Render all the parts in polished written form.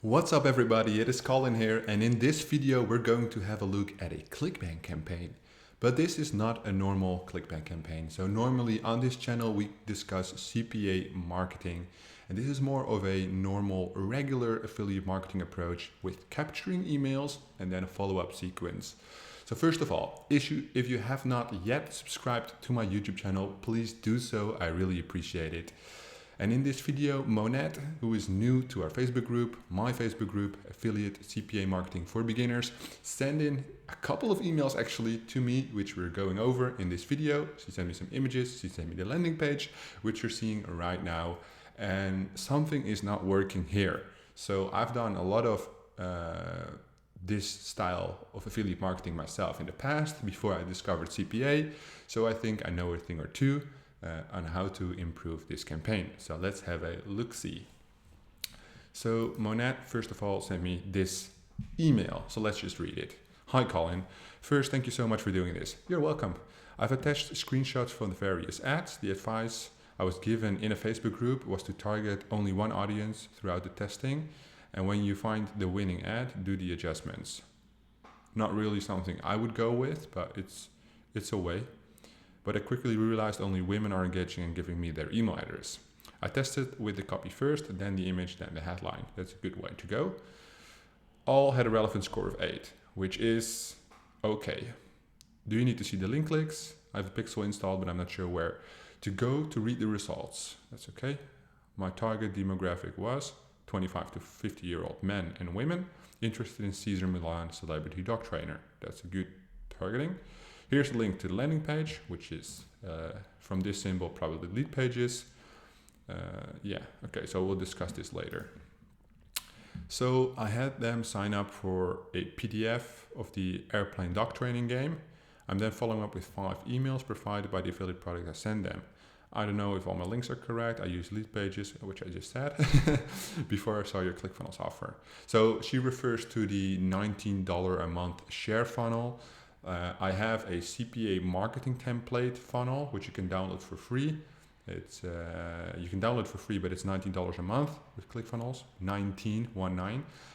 What's up everybody, it is Colin here, and in this video we're going to have a look at a Clickbank campaign. But this is not a normal Clickbank campaign. So normally on this channel we discuss CPA marketing, and this is more of a normal, regular affiliate marketing approach with capturing emails and then a follow-up sequence. So first of all, if you have not yet subscribed to my YouTube channel, please do so, I really appreciate it. And in this video, Monette, who is new to our Facebook group, my Facebook group, Affiliate CPA Marketing for Beginners, sent in a couple of emails actually to me, which we're going over in this video. She sent me some images, she sent me the landing page, which you're seeing right now, and something is not working here. So I've done a lot of this style of affiliate marketing myself in the past, before I discovered CPA. So I think I know a thing or two on how to improve this campaign. So let's have a look-see. So Monette, first of all, sent me this email. So let's just read it. Hi Colin, first thank you so much for doing this. You're welcome. I've attached screenshots from the various ads. The advice I was given in a Facebook group was to target only one audience throughout the testing. And when you find the winning ad, do the adjustments. Not really something I would go with, but it's a way. But I quickly realized only women are engaging and giving me their email address. I tested with the copy first, then the image, then the headline. That's a good way to go. All had a relevant score of 8, which is okay. Do you need to see the link clicks? I have a pixel installed, but I'm not sure where to go to read the results. That's okay. My target demographic was 25 to 50-year-old men and women interested in Caesar Milan celebrity dog trainer. That's a good targeting. Here's a link to the landing page, which is from this symbol, probably lead pages. Okay, so we'll discuss this later. So I had them sign up for a PDF of the airplane dog training game. I'm then following up with 5 emails provided by the affiliate product I send them. I don't know if all my links are correct. I use lead pages, which I just said, before I saw your ClickFunnels offer. So she refers to the $19 a month share funnel. I have a CPA marketing template funnel, which you can download for free. It's you can download for free, but it's $19 a month with ClickFunnels, 19.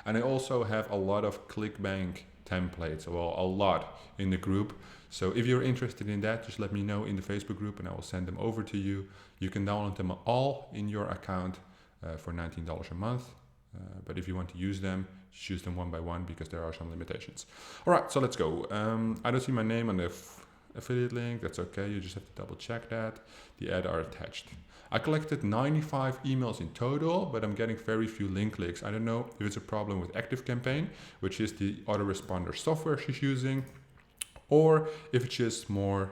And I also have a lot of Clickbank templates, well, a lot in the group. So if you're interested in that, just let me know in the Facebook group and I will send them over to you. You can download them all in your account for $19 a month. But if you want to use them, choose them one by one because there are some limitations. All right, so let's go. I don't see my name on the affiliate link. That's okay. You just have to double check that. The ad are attached. I collected 95 emails in total, but I'm getting very few link clicks. I don't know if it's a problem with ActiveCampaign, which is the autoresponder software she's using, or if it's just more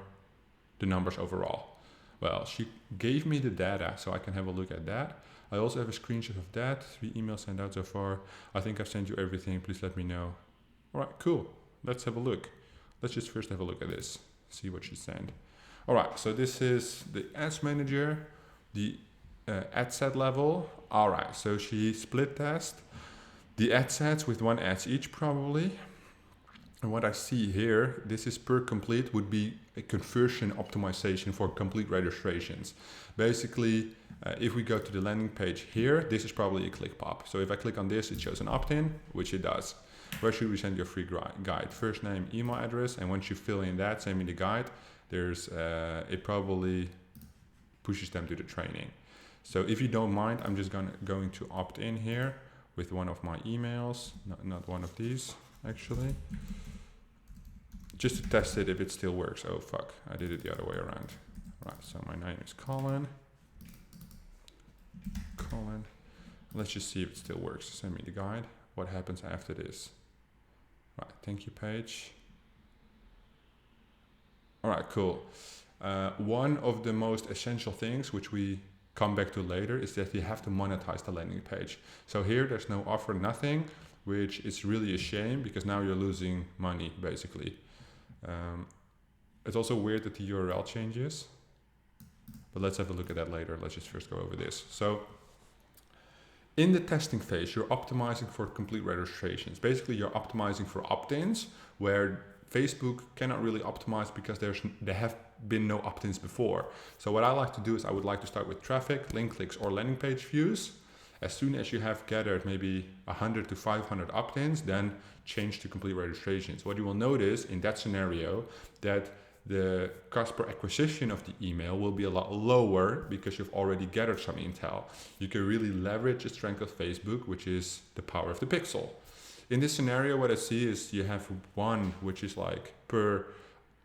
the numbers overall. Well, she gave me the data, so I can have a look at that. I also have a screenshot of that. 3 emails sent out so far. I think I've sent you everything. Please let me know. All right, cool. Let's have a look. Let's just first have a look at this. See what she sent. All right, so this is the ads manager, the ad set level. All right, so she split test the ad sets with 1 ads each probably. And what I see here, this is per complete, would be a conversion optimization for complete registrations. Basically, if we go to the landing page here, this is probably a click pop. So if I click on this, it shows an opt-in, which it does. Where should we send your free guide? First name, email address, and once you fill in that, send me the guide. There's it probably pushes them to the training. So if you don't mind, I'm just going to opt in here with one of my emails, not one of these actually. Just to test it if it still works. Oh fuck, I did it the other way around. Right, so my name is Colin. Let's just see if it still works. Send me the guide. What happens after this? Right, thank you page. All right, cool. One of the most essential things, which we come back to later, is that you have to monetize the landing page. So here there's no offer, nothing, which is really a shame because now you're losing money basically. It's also weird that the URL changes, but let's have a look at that later. Let's just first go over this. So in the testing phase, you're optimizing for complete registrations. Basically, you're optimizing for opt-ins where Facebook cannot really optimize because there have been no opt-ins before. So what I like to do is I would like to start with traffic, link clicks, or landing page views. As soon as you have gathered maybe 100 to 500 opt-ins, then change to complete registrations. What you will notice in that scenario, that the cost per acquisition of the email will be a lot lower because you've already gathered some intel. You can really leverage the strength of Facebook, which is the power of the pixel. In this scenario, what I see is you have one which is like per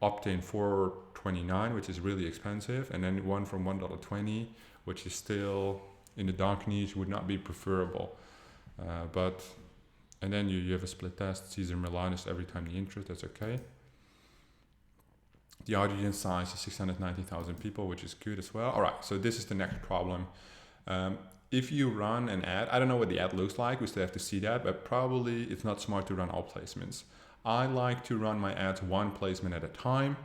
opt-in $4.29, which is really expensive, and then one from $1.20, which is still in the dark niche, would not be preferable. And then you have a split test, Caesar Milanus every time the interest, that's okay. The audience size is 690,000 people, which is good as well. All right, so this is the next problem. If you run an ad, I don't know what the ad looks like, we still have to see that, but probably it's not smart to run all placements. I like to run my ads one placement at a time.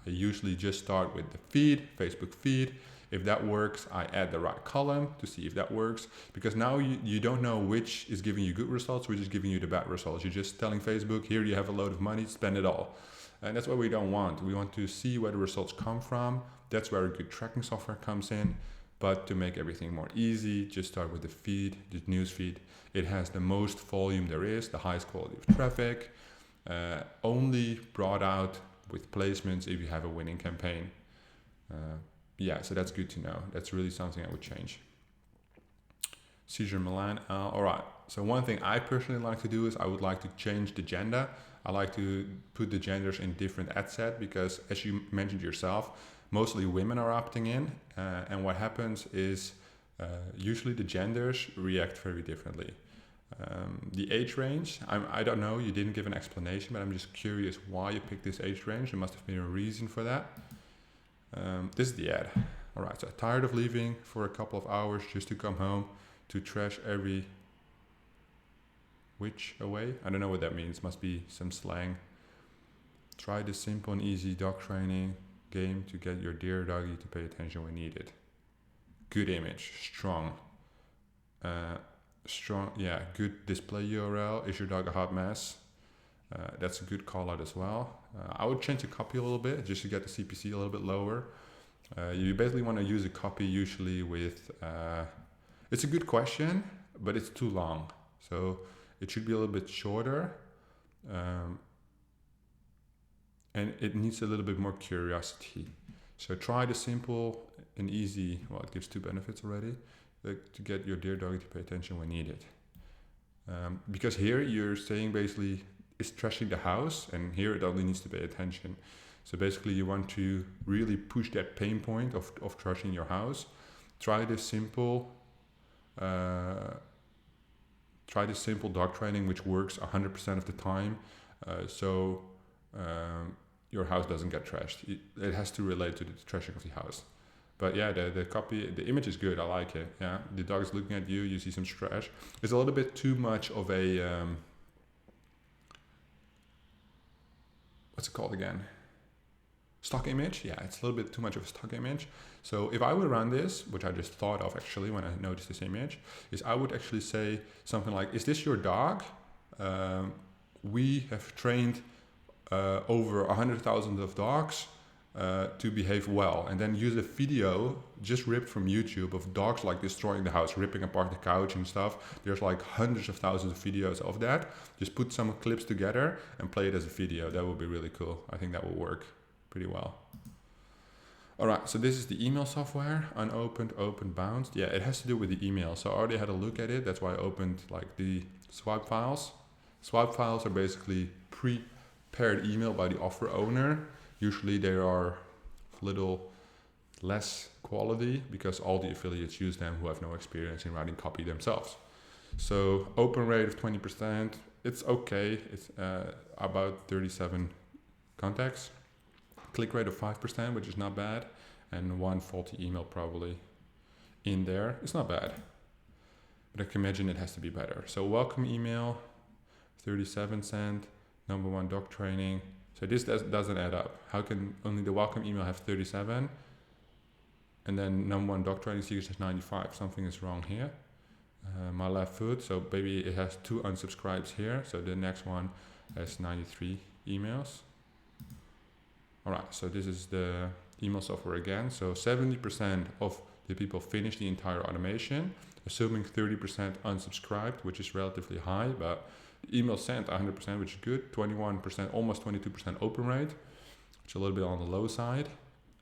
I usually just start with the feed, Facebook feed. If that works, I add the right column to see if that works, because now you don't know which is giving you good results, which is giving you the bad results. You're just telling Facebook, here you have a load of money, spend it all. And that's what we don't want. We want to see where the results come from. That's where a good tracking software comes in. But to make everything more easy, just start with the feed, the news feed. It has the most volume there is, the highest quality of traffic, only brought out with placements if you have a winning campaign. Yeah, so that's good to know. That's really something I would change. Caesar Milan, all right. So one thing I personally like to do is I would like to change the gender. I like to put the genders in different ad set because, as you mentioned yourself, mostly women are opting in. And what happens is usually the genders react very differently. The age range, I don't know, you didn't give an explanation, but I'm just curious why you picked this age range. There must have been a reason for that. This is the ad. All right, so tired of leaving for a couple of hours just to come home to trash every witch away. I don't know what that means, must be some slang. Try this simple and easy dog training game to get your dear doggy to pay attention when needed. Good image, strong. Yeah, good display URL. Is your dog a hot mess? That's a good call out as well. I would change the copy a little bit just to get the CPC a little bit lower. You basically want to use a copy usually with, it's a good question, but it's too long. So it should be a little bit shorter. And it needs a little bit more curiosity. So try the simple and easy, well, it gives two benefits already, to get your dear doggy to pay attention when needed. Because here you're saying basically, it's trashing the house, and here it only needs to pay attention. So basically you want to really push that pain point of trashing your house. Try this simple dog training, which works 100% of the time. Your house doesn't get trashed. It has to relate to the trashing of the house. But yeah, the copy, the image is good. I like it. Yeah, the dog is looking at you. You see some trash. It's a little bit too much of a what's it called again? Stock image. Yeah, it's a little bit too much of a stock image. So if I would run this, which I just thought of actually when I noticed this image, is I would actually say something like, "Is this your dog? We have trained over 100,000 of dogs to behave well," and then use a video just ripped from YouTube of dogs like destroying the house, ripping apart the couch and stuff. There's like hundreds of thousands of videos of that. Just put some clips together and play it as a video. That would be really cool. I think that will work pretty well. All right, so this is the email software, unopened, opened, bounced. Yeah, it has to do with the email. So I already had a look at it. That's why I opened like the swipe files. Swipe files are basically prepared email by the offer owner. Usually they are a little less quality because all the affiliates use them who have no experience in writing copy themselves. So open rate of 20%, it's okay. It's about 37 contacts. Click rate of 5%, which is not bad. And one faulty email probably in there. It's not bad. But I can imagine it has to be better. So welcome email, 37 cent, number one dog training. So this doesn't add up. How can only the welcome email have 37 and then number one dog training seekers has 95? Something is wrong here. My left foot, so maybe it has 2 unsubscribes here. So the next one has 93 emails. All right, so this is the email software again. So 70% of the people finish the entire automation. assuming 30% unsubscribed, which is relatively high, but email sent 100%, which is good. 21%, almost 22% open rate, which is a little bit on the low side,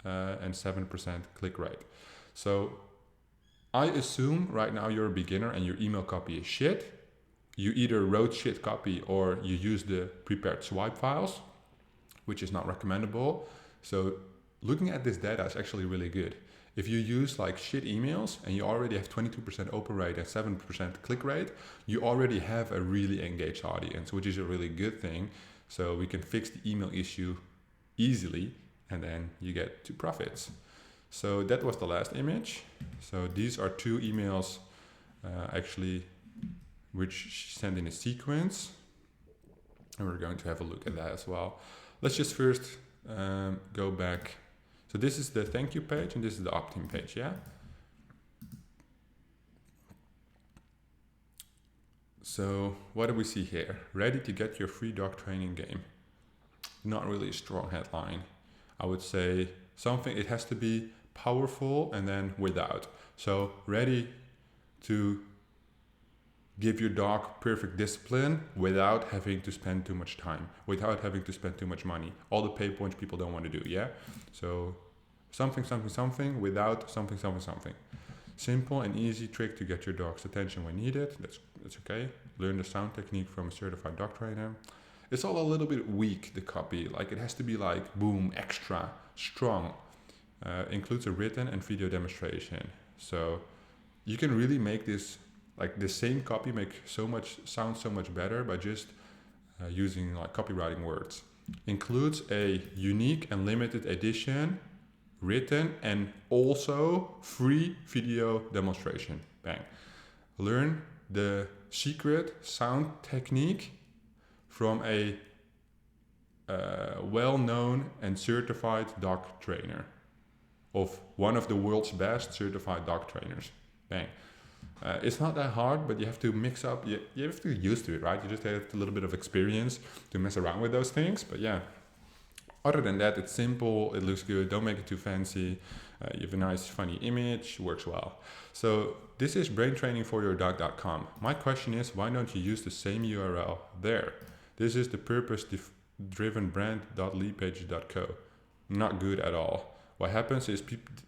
and 7% click rate. So I assume right now you're a beginner and your email copy is shit. You either wrote shit copy or you use the prepared swipe files, which is not recommendable. So looking at this data is actually really good. If you use like shit emails and you already have 22% open rate and 7% click rate, you already have a really engaged audience, which is a really good thing. So we can fix the email issue easily and then you get to profits. So that was the last image. So these are 2 emails actually which she sent in a sequence. And we're going to have a look at that as well. Let's just first go back. So this is the thank you page and this is the opt-in page, yeah? So what do we see here? Ready to get your free dog training game. Not really a strong headline. I would say something, it has to be powerful and then without. So ready to give your dog perfect discipline without having to spend too much time, without having to spend too much money. All the pay points people don't want to do, yeah? So something, something, something without something, something, something. Simple and easy trick to get your dog's attention when needed. That's okay. Learn the sound technique from a certified dog trainer. It's all a little bit weak, the copy. Like it has to be like boom, extra, strong. Includes a written and video demonstration. So you can really make this, like the same copy sound so much better by just using like copywriting words. Includes a unique and limited edition, written and also free video demonstration. Bang. Learn the secret sound technique from a well-known and certified dog trainer, of one of the world's best certified dog trainers. Bang. It's not that hard, but you have to mix up, you have to get used to it, right? You just have a little bit of experience to mess around with those things. But yeah, other than that, it's simple, it looks good, don't make it too fancy. You have a nice funny image, works well. So this is braintrainingforyourdog.com. My question is, why don't you use the same URL there? This is the purpose-driven brand.leadpages.co. Not good at all. What happens is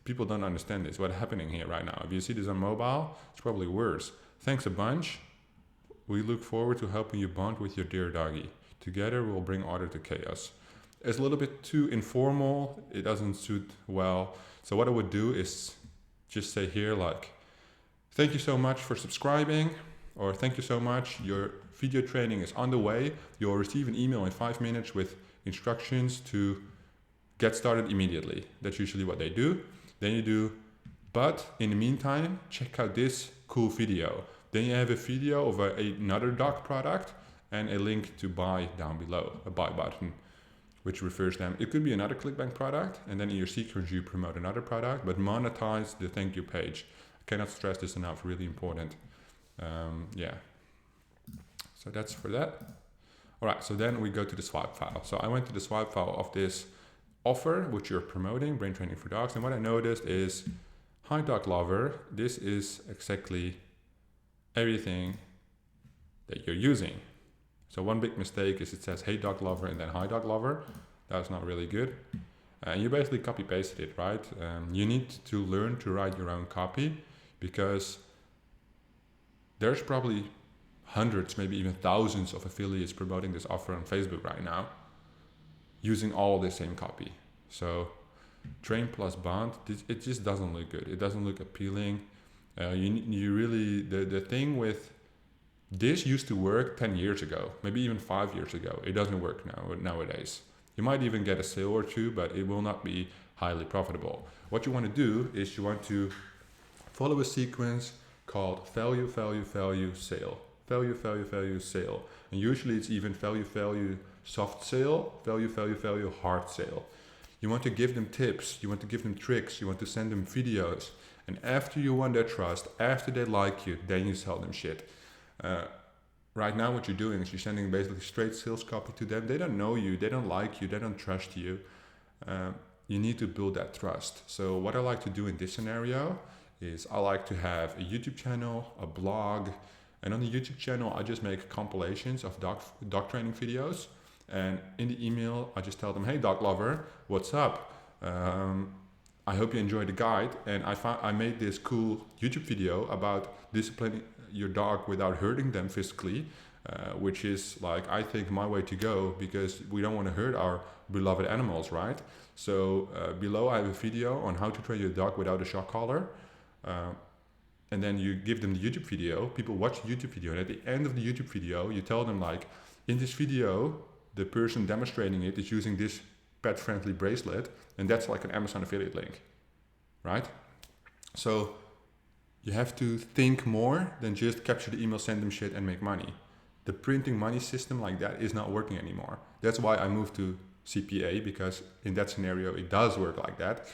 people don't understand this. What's happening here right now? If you see this on mobile, it's probably worse. Thanks a bunch. We look forward to helping you bond with your dear doggy. Together we'll bring order to chaos. It's a little bit too informal. It doesn't suit well. So what I would do is just say here like, thank you so much for subscribing, or thank you so much, your video training is on the way. You'll receive an email in 5 minutes with instructions to get started immediately. That's usually what they do. Then you do, but in the meantime, check out this cool video. Then you have a video of another dog product and a link to buy down below, a buy button, which refers them. It could be another Clickbank product, and then in your sequence you promote another product, but monetize the thank you page. I cannot stress this enough, really important. Yeah. So that's for that. All right, so then we go to the swipe file. So I went to the swipe file of this offer, which you're promoting, Brain Training for Dogs. And what I noticed is, hi dog lover, this is exactly everything that you're using. So one big mistake is it says, hey dog lover, and then hi dog lover. That's not really good. And you basically copy pasted it, right? You need to learn to write your own copy, because there's probably hundreds, maybe even thousands of affiliates promoting this offer on Facebook right now, using all the same copy. So train plus bond, it just doesn't look good. It doesn't look appealing. You really, the thing with this used to work 10 years ago, maybe even 5 years ago. It doesn't work nowadays. You might even get a sale or two, but it will not be highly profitable. What you want to do is you want to follow a sequence called value, value, value, sale. Value, value, value, sale. And usually it's even value, value, soft sale, value, value, value, hard sale. You want to give them tips, you want to give them tricks, you want to send them videos. And after you won their trust, after they like you, then you sell them shit. Right now what you're doing is you're sending basically straight sales copy to them. They don't know you, they don't like you, they don't trust you. You need to build that trust. So what I like to do in this scenario is I like to have a YouTube channel, a blog, and on the YouTube channel, I just make compilations of dog training videos. And in the email, I just tell them, hey, dog lover, what's up? I hope you enjoyed the guide. And I made this cool YouTube video about disciplining your dog without hurting them physically, which is like, I think, my way to go, because we don't want to hurt our beloved animals, right? So below I have a video on how to train your dog without a shock collar. And then you give them the YouTube video, people watch the YouTube video, and at the end of the YouTube video, you tell them like, in this video, the person demonstrating it is using this pet-friendly bracelet, and that's like an Amazon affiliate link, right? So you have to think more than just capture the email, send them shit, and make money. The printing money system like that is not working anymore. That's why I moved to CPA, because in that scenario, it does work like that.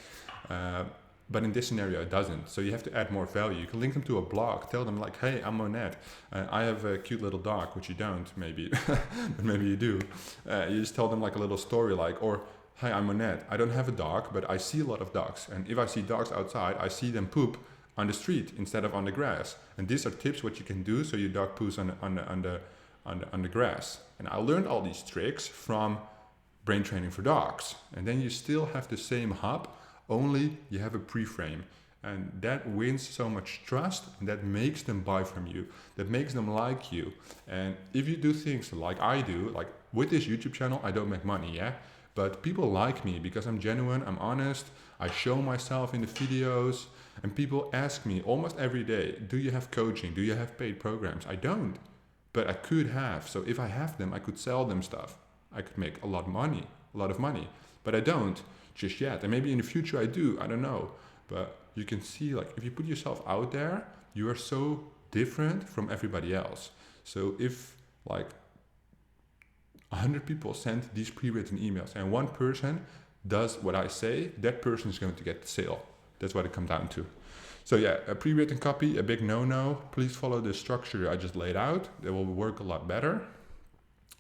But in this scenario, it doesn't. So you have to add more value. You can link them to a blog. Tell them like, hey, I'm Monette. I have a cute little dog, which you don't, maybe, but maybe you do. You just tell them like a little story like, or, hi, I'm Monette. I don't have a dog, but I see a lot of dogs. And if I see dogs outside, I see them poop on the street instead of on the grass. And these are tips what you can do so your dog poos on the grass. And I learned all these tricks from Brain Training for Dogs. And then you still have the same hub, only you have a pre-frame, and that wins so much trust, and that makes them buy from you, that makes them like you. And if you do things like I do, like with this YouTube channel, I don't make money, yeah, but people like me because I'm genuine, I'm honest, I show myself in the videos, and people ask me almost every day, do you have coaching, do you have paid programs? I don't, but I could have. So if I have them, I could sell them stuff, I could make a lot of money, but I don't just yet. And maybe in the future I do, I don't know. But you can see, like, if you put yourself out there, you are so different from everybody else. So if like 100 people send these pre-written emails and one person does what I say, that person is going to get the sale. That's what it comes down to. So yeah, a pre-written copy, a big no-no. Please follow the structure I just laid out. It will work a lot better.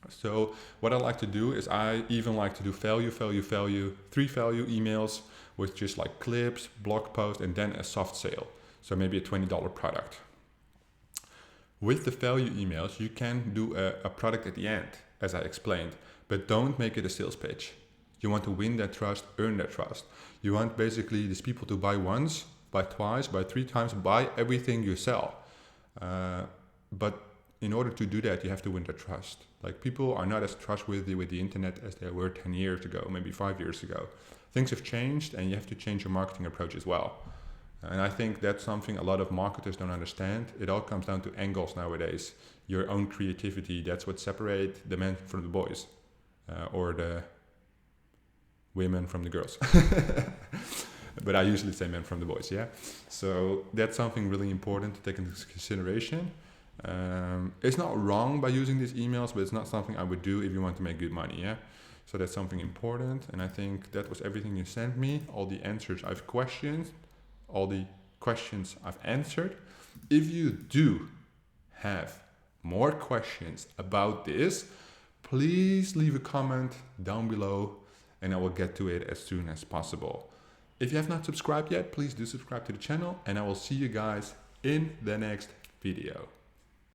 So what I like to do is I even like to do value, 3 value emails with just like clips, blog post, and then a soft sale. So maybe a $20 product. With the value emails, you can do a product at the end, as I explained, but don't make it a sales pitch. You want to win that trust, earn that trust. You want basically these people to buy once, buy twice, buy 3 times, buy everything you sell. But in order to do that, you have to win their trust. Like, people are not as trustworthy with the internet as they were 10 years ago, maybe 5 years ago. Things have changed, and you have to change your marketing approach as well. And I think that's something a lot of marketers don't understand. It all comes down to angles nowadays. Your own creativity, that's what separates the men from the boys, or the women from the girls. But I usually say men from the boys, yeah? So that's something really important to take into consideration. It's not wrong by using these emails, but it's not something I would do if you want to make good money, yeah? So that's something important, and I think that was everything you sent me, all the answers I've questioned, all the questions I've answered. If you do have more questions about this, please leave a comment down below, and I will get to it as soon as possible. If you have not subscribed yet, please do subscribe to the channel, and I will see you guys in the next video.